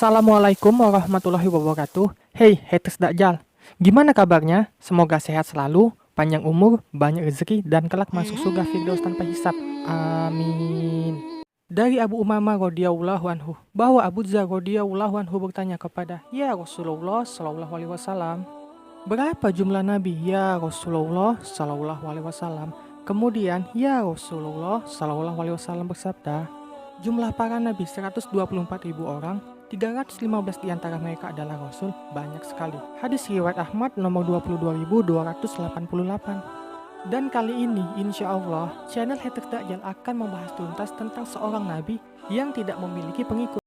Assalamualaikum warahmatullahi wabarakatuh. Hey, haters Dajjal. Gimana kabarnya? Semoga sehat selalu, panjang umur, banyak rezeki, dan kelak masuk surga Firdaus tanpa hisap. Amin. Dari Abu Umamah radhiyallahu anhu, bahwa Abu Dzar radhiyallahu anhu bertanya kepada Ya Rasulullah sallallahu alaihi wasallam, berapa jumlah nabi? Ya Rasulullah sallallahu alaihi wasallam. Kemudian Ya Rasulullah sallallahu alaihi wasallam bersabda, jumlah para nabi 124.000 orang, 315 di antara mereka adalah Rasul, banyak sekali. Hadis riwayat Ahmad nomor 22.288. Dan kali ini, insya Allah, channel Haters Dajjal akan membahas tuntas tentang seorang nabi yang tidak memiliki pengikut.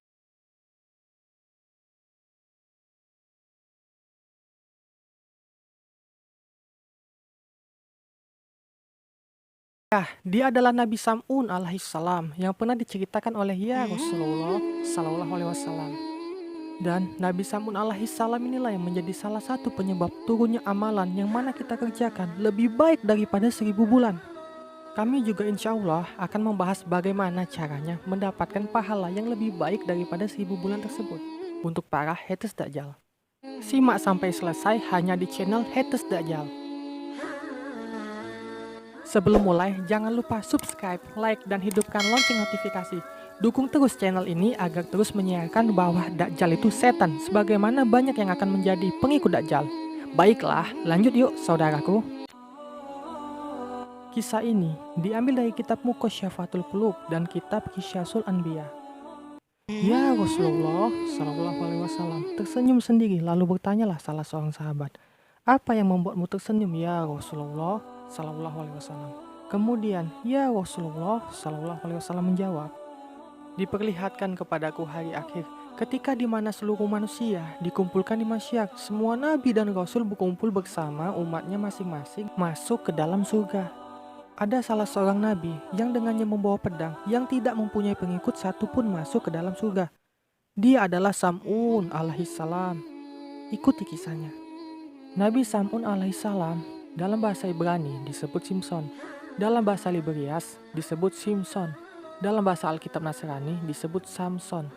Dia adalah Nabi Sam'un alaihissalam yang pernah diceritakan oleh Ya Rasulullah sallallahu alaihi wasallam. Dan Nabi Sam'un alaihissalam inilah yang menjadi salah satu penyebab turunnya amalan yang mana kita kerjakan lebih baik daripada 1000 bulan. Kami juga insya Allah akan membahas bagaimana caranya mendapatkan pahala yang lebih baik daripada 1000 bulan tersebut untuk para haters Dajjal. Simak sampai selesai hanya di channel Haters Dajjal. Sebelum mulai, jangan lupa subscribe, like, dan hidupkan lonceng notifikasi. Dukung terus channel ini agar terus menyiarkan bahwa Dajjal itu setan, sebagaimana banyak yang akan menjadi pengikut Dajjal. Baiklah, lanjut yuk saudaraku. Kisah ini diambil dari kitab Muqasyyafatul Qulub dan kitab Qisyasul Anbiya. Ya Rasulullah sallallahu alaihi wasallam tersenyum sendiri lalu bertanyalah salah seorang sahabat, apa yang membuatmu tersenyum ya Rasulullah sallallahu alaihi wasallam? Kemudian ya Rasulullah sallallahu alaihi wasallam menjawab, diperlihatkan kepadaku hari akhir, ketika di mana seluruh manusia dikumpulkan di masyar, semua nabi dan rasul berkumpul bersama umatnya masing-masing masuk ke dalam surga. Ada salah seorang nabi yang dengannya membawa pedang yang tidak mempunyai pengikut satupun masuk ke dalam surga. Dia adalah Sam'un alaihissalam. Ikuti kisahnya. Nabi Sam'un alaihissalam dalam bahasa Ibrani disebut Simson, dalam bahasa Liberias disebut Simson, dalam bahasa Alkitab Nasrani disebut Samson.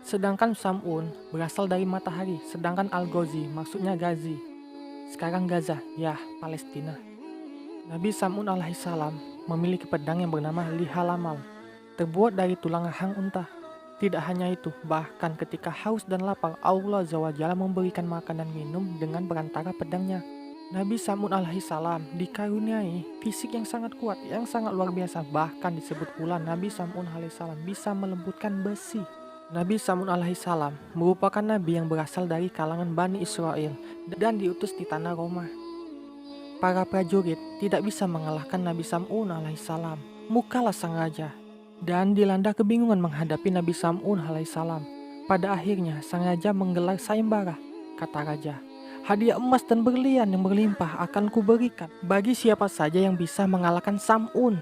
Sedangkan Sam'un berasal dari matahari, sedangkan Al-Ghazi maksudnya Gazi. Sekarang Gaza, ya Palestina. Nabi Sam'un alaihissalam memiliki pedang yang bernama Lihalamal, terbuat dari tulang rahang unta. Tidak hanya itu, bahkan ketika haus dan lapar, Allah Zawajalla memberikan makan dan minum dengan perantara pedangnya. Nabi Sam'un alaihissalam dikaruniai fisik yang sangat kuat, yang sangat luar biasa. Bahkan disebut pula Nabi Sam'un alaihissalam bisa melembutkan besi. Nabi Sam'un alaihissalam merupakan nabi yang berasal dari kalangan Bani Israel dan diutus di tanah Roma. Para prajurit tidak bisa mengalahkan Nabi Sam'un alaihissalam. Mukalah sang raja dan dilanda kebingungan menghadapi Nabi Sam'un alaihissalam. Pada akhirnya sang raja menggelar sayembara. Kata raja, hadiah emas dan berlian yang berlimpah akan kuberikan bagi siapa saja yang bisa mengalahkan Sam'un.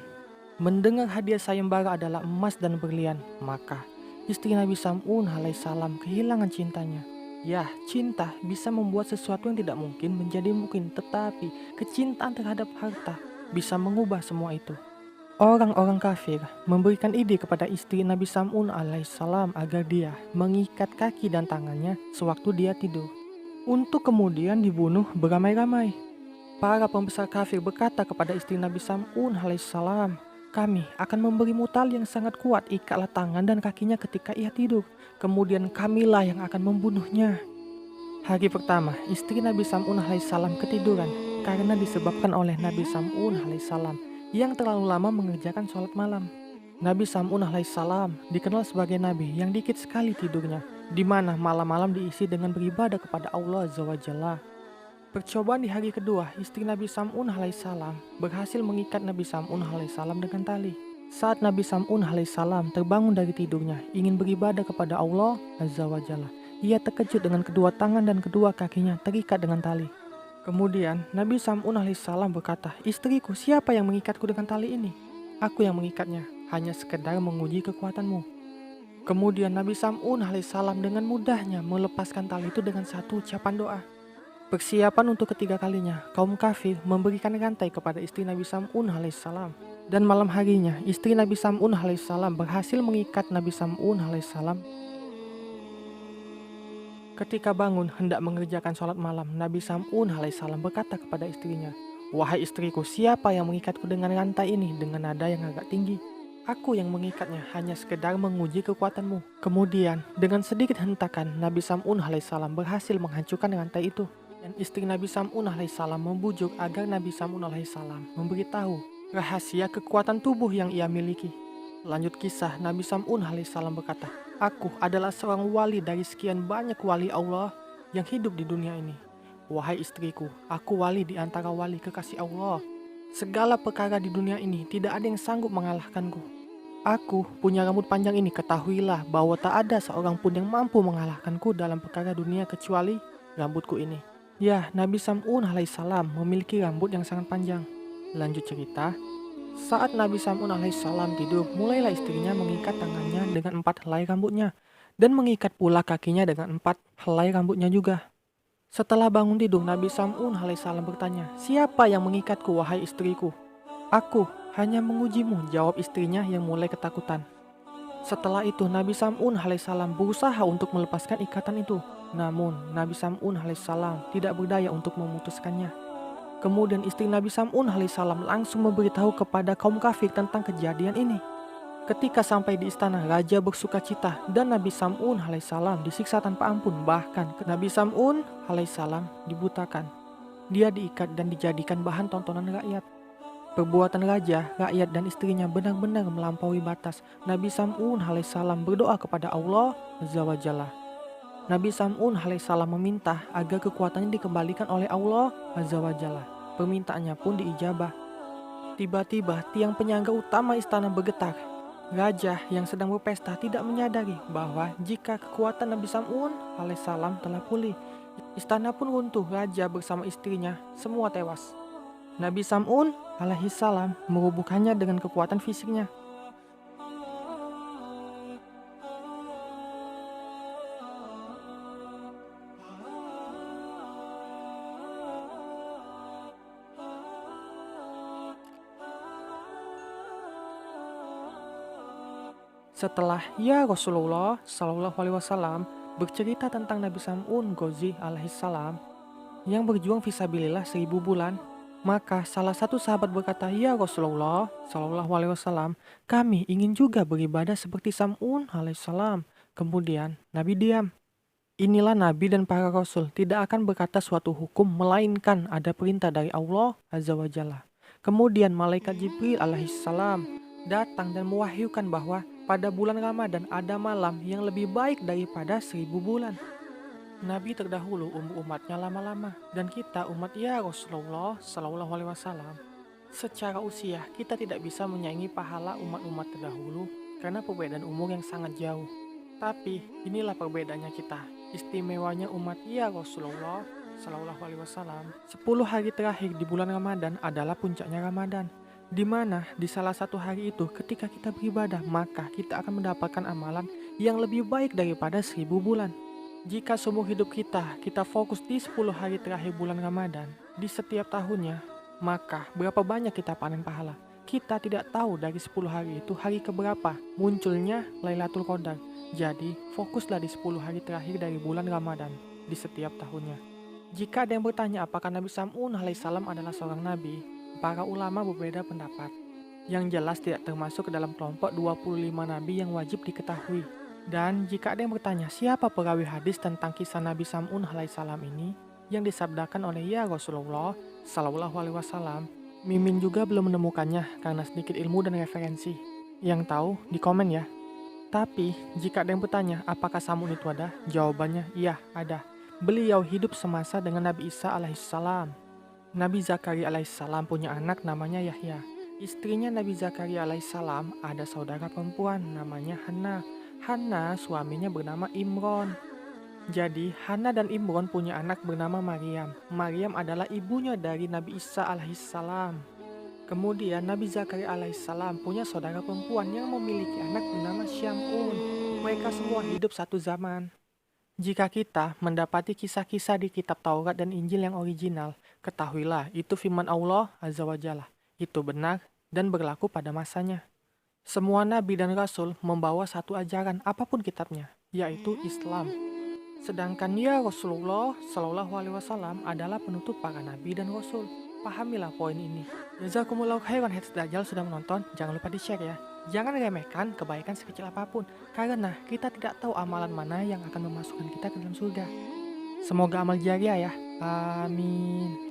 Mendengar hadiah sayembara adalah emas dan berlian, maka istri Nabi Sam'un alaihissalam kehilangan cintanya. Ya, cinta bisa membuat sesuatu yang tidak mungkin menjadi mungkin, tetapi kecintaan terhadap harta bisa mengubah semua itu. Orang-orang kafir memberikan ide kepada istri Nabi Sam'un alaihissalam agar dia mengikat kaki dan tangannya sewaktu dia tidur, untuk kemudian dibunuh beramai-ramai. Para pembesar kafir berkata kepada istri Nabi Sam'un alaihissalam, kami akan memberimu tali yang sangat kuat, ikatlah tangan dan kakinya ketika ia tidur, kemudian kamilah yang akan membunuhnya. Hari pertama, istri Nabi Sam'un alaihissalam ketiduran karena disebabkan oleh Nabi Sam'un alaihissalam yang terlalu lama mengerjakan sholat malam. Nabi Sam'un alaihissalam dikenal sebagai nabi yang dikit sekali tidurnya, di mana malam-malam diisi dengan beribadah kepada Allah Zawajalla. Percobaan di hari kedua, istri Nabi Sam'un alaihissalam berhasil mengikat Nabi Sam'un alaihissalam dengan tali. Saat Nabi Sam'un alaihissalam terbangun dari tidurnya, ingin beribadah kepada Allah Azza wa Jalla, ia terkejut dengan kedua tangan dan kedua kakinya terikat dengan tali. Kemudian Nabi Sam'un alaihissalam berkata, istriku, siapa yang mengikatku dengan tali ini? Aku yang mengikatnya, hanya sekedar menguji kekuatanmu. Kemudian Nabi Sam'un alaihissalam dengan mudahnya melepaskan tali itu dengan satu ucapan doa. Persiapan untuk ketiga kalinya, kaum kafir memberikan rantai kepada istri Nabi Sam'un alaihissalam. Dan malam harinya, istri Nabi Sam'un alaihissalam berhasil mengikat Nabi Sam'un alaihissalam. Ketika bangun hendak mengerjakan sholat malam, Nabi Sam'un alaihissalam berkata kepada istrinya, "Wahai istriku, siapa yang mengikatku dengan rantai ini?" Dengan nada yang agak tinggi. "Aku yang mengikatnya, hanya sekedar menguji kekuatanmu." Kemudian, dengan sedikit hentakan, Nabi Sam'un alaihissalam berhasil menghancurkan rantai itu. Dan istri Nabi Sam'un alaihissalam membujuk agar Nabi Sam'un alaihissalam memberitahu rahasia kekuatan tubuh yang ia miliki. Lanjut kisah, Nabi Sam'un alaihissalam berkata, "Aku adalah seorang wali dari sekian banyak wali Allah yang hidup di dunia ini. Wahai istriku, aku wali di antara wali kekasih Allah. Segala perkara di dunia ini tidak ada yang sanggup mengalahkanku. Aku punya rambut panjang ini, ketahuilah bahwa tak ada seorang pun yang mampu mengalahkanku dalam perkara dunia kecuali rambutku ini." Ya, Nabi Sam'un alaihissalam memiliki rambut yang sangat panjang. Lanjut cerita, saat Nabi Sam'un alaihissalam tidur, mulailah istrinya mengikat tangannya dengan 4 helai rambutnya dan mengikat pula kakinya dengan 4 helai rambutnya juga. Setelah bangun tidur, Nabi Sam'un alaihissalam bertanya, "Siapa yang mengikatku, wahai istriku?" "Aku, hanya mengujimu," jawab istrinya yang mulai ketakutan. Setelah itu, Nabi Sam'un alaihissalam berusaha untuk melepaskan ikatan itu. Namun, Nabi Sam'un alaihissalam tidak berdaya untuk memutuskannya. Kemudian istri Nabi Sam'un alaihissalam langsung memberitahu kepada kaum kafir tentang kejadian ini. Ketika sampai di istana, raja bersuka cita dan Nabi Sam'un alaihissalam disiksa tanpa ampun. Bahkan Nabi Sam'un alaihissalam dibutakan. Dia diikat dan dijadikan bahan tontonan rakyat. Perbuatan raja, rakyat dan istrinya benar-benar melampaui batas. Nabi Sam'un alaihissalam berdoa kepada Allah Azza wa Jalla. Nabi Sam'un alaihissalam meminta agar kekuatannya dikembalikan oleh Allah Azza wa Jalla. Permintaannya pun diijabah. Tiba-tiba tiang penyangga utama istana bergetar. Raja yang sedang berpesta tidak menyadari bahwa jika kekuatan Nabi Sam'un alaihissalam telah pulih, istana pun runtuh. Raja bersama istrinya semua tewas. Nabi Sam'un alaihissalam merubuhkannya dengan kekuatan fisiknya. Setelah ya Rasulullah Shallallahu Alaihi Wasallam bercerita tentang Nabi Sam'un Ghazi alaihissalam yang berjuang fisabilillah 1000 bulan, maka salah satu sahabat berkata, "Ya Rasulullah Shallallahu Alaihi Wasallam, kami ingin juga beribadah seperti Sam'un alaihissalam." Kemudian Nabi diam. Inilah Nabi dan para Rasul tidak akan berkata suatu hukum melainkan ada perintah dari Allah Azza wa Jalla. Kemudian malaikat Jibril alaihissalam datang dan mewahyukan bahwa pada bulan Ramadan ada malam yang lebih baik daripada 1000 bulan. Nabi terdahulu umur umatnya lama-lama, dan kita umat ya Rasulullah Shallallahu Alaihi Wasallam. Secara usia kita tidak bisa menyaingi pahala umat-umat terdahulu karena perbedaan umur yang sangat jauh. Tapi inilah perbedaannya kita. Istimewanya umat ya Rasulullah Shallallahu Alaihi Wasallam. 10 hari terakhir di bulan Ramadan adalah puncaknya Ramadan, di mana di salah satu hari itu ketika kita beribadah, maka kita akan mendapatkan amalan yang lebih baik daripada 1000 bulan. Jika seumur hidup kita fokus di 10 hari terakhir bulan Ramadan di setiap tahunnya, maka berapa banyak kita panen pahala? Kita tidak tahu dari 10 hari itu hari keberapa munculnya Lailatul Qadar. Jadi fokuslah di 10 hari terakhir dari bulan Ramadan di setiap tahunnya. Jika ada yang bertanya apakah Nabi Sam'un alaihissalam adalah seorang nabi, para ulama berbeda pendapat. Yang jelas tidak termasuk ke dalam kelompok 25 nabi yang wajib diketahui. Dan jika ada yang bertanya siapa perawi hadis tentang kisah Nabi Sam'un alaihissalam ini yang disabdakan oleh ya Rasulullah Shallallahu Alaihi Wasallam, Mimin juga belum menemukannya karena sedikit ilmu dan referensi. Yang tahu di komen ya. Tapi jika ada yang bertanya apakah Sam'un itu ada, jawabannya iya ada. Beliau hidup semasa dengan Nabi Isa alaihissalam. Nabi Zakaria alaihissalam punya anak namanya Yahya. Istrinya Nabi Zakaria alaihissalam ada saudara perempuan namanya Hana. Hana suaminya bernama Imron. Jadi Hana dan Imron punya anak bernama Maryam. Maryam adalah ibunya dari Nabi Isa alaihissalam. Kemudian Nabi Zakaria alaihissalam punya saudara perempuan yang memiliki anak bernama Syam'un. Mereka semua hidup satu zaman. Jika kita mendapati kisah-kisah di kitab Taurat dan Injil yang original, ketahuilah itu firman Allah Azza wa Jalla. Itu benar dan berlaku pada masanya. Semua nabi dan rasul membawa satu ajaran apapun kitabnya, yaitu Islam. Sedangkan ya Rasulullah Shallallahu Alaihi Wasallam adalah penutup para nabi dan rasul. Pahamilah poin ini. Jazakumullah khairan heads Dajjal sudah menonton, jangan lupa di-share ya. Jangan remehkan kebaikan sekecil apapun, karena kita tidak tahu amalan mana yang akan memasukkan kita ke dalam surga. Semoga amal jariah ya. Amin.